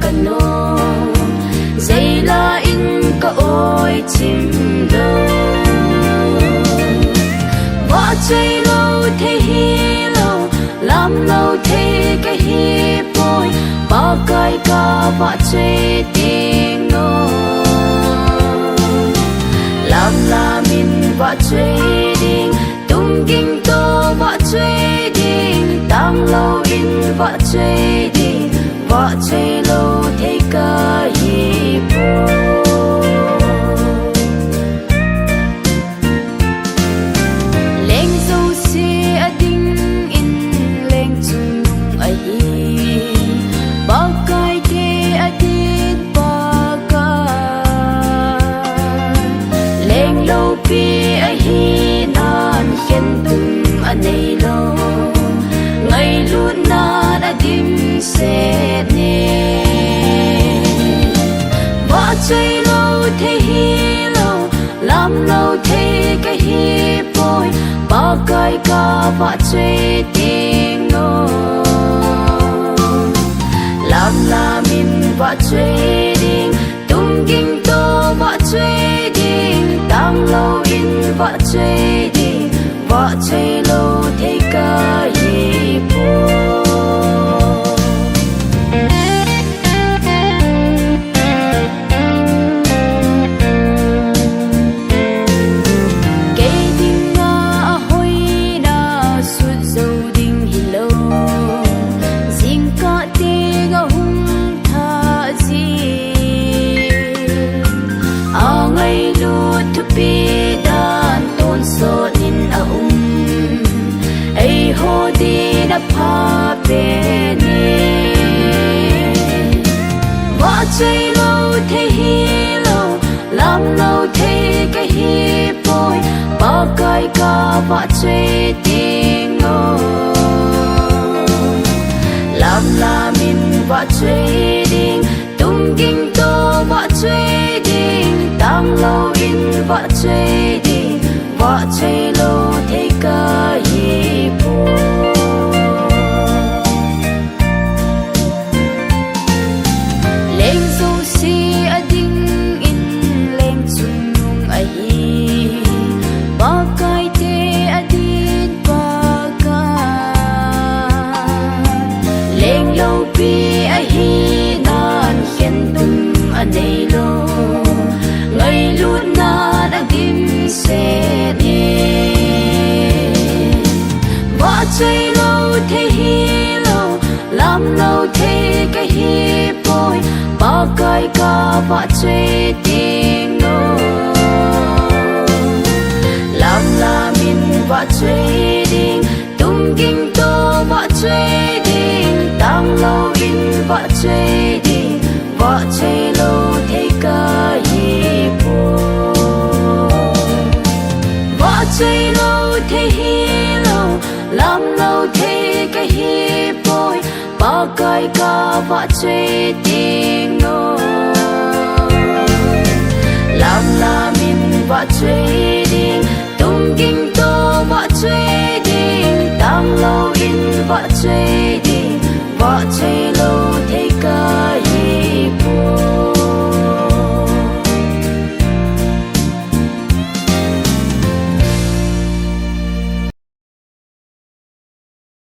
cần nô dây la in có ôi chim đâu võ chơi lâu thế hi lâu làm lâu thế cái hi bôi bao cái ca võ chơi tiếng nô làm là mình võ chơi đi tung kinh tô võ chơi đi tăng lâu in võ chơi đi võ chơi lâu thế ca hi bôi vì ai hi nan khen tum anh ấy lo ngày luôn na đã dim sẽ nè võ chơi lâu thế hi lâu làm lâu thế cái hi bôi ba cái ca võ chơi tiếng nô làm là mình võ chơi đi tung kinh tô võ chơi đi tăng lâu in võ chơi đi võ chơi lâu thế ca hi bôi cây đinh nga hôi na sụt dầu đinh hi lâu dinh ca tê ga hung tha gì à ngày lúa thu pi đan tôn so in ai ho đi đã pha về nè võ chơi lâu thế hi lâu làm lâu thế cái hi bôi ba cái ca võ chơi tiếng nô làm là mình võ chơi đi tung kinh tô võ chơi đi tăng lâu in võ chơi đi võ chơi lâu thế ca hi bôi lên dâu si a ding in lên chung nung a hi ba cái te a din ba ca lên lâu pi a hi nan khen tum anh ấy lo ngày luôn na đã dim sẽ nè võ chơi lâu thế hi lâu làm lâu thế cái hi bôi ba cái ca võ chơi tiếng nô làm là mình võ chơi đi tung kinh tô võ chơi đi tăng lâu in võ chơi đi võ chơi lâu thế ca hi bôi võ chơi lâu thế hi lâu làm lâu thế cái hi bôi ba cái ca võ chơi tiếng nô làm là mình võ chơi đi tung kinh tô võ chơi đi tăng lâu in võ chơi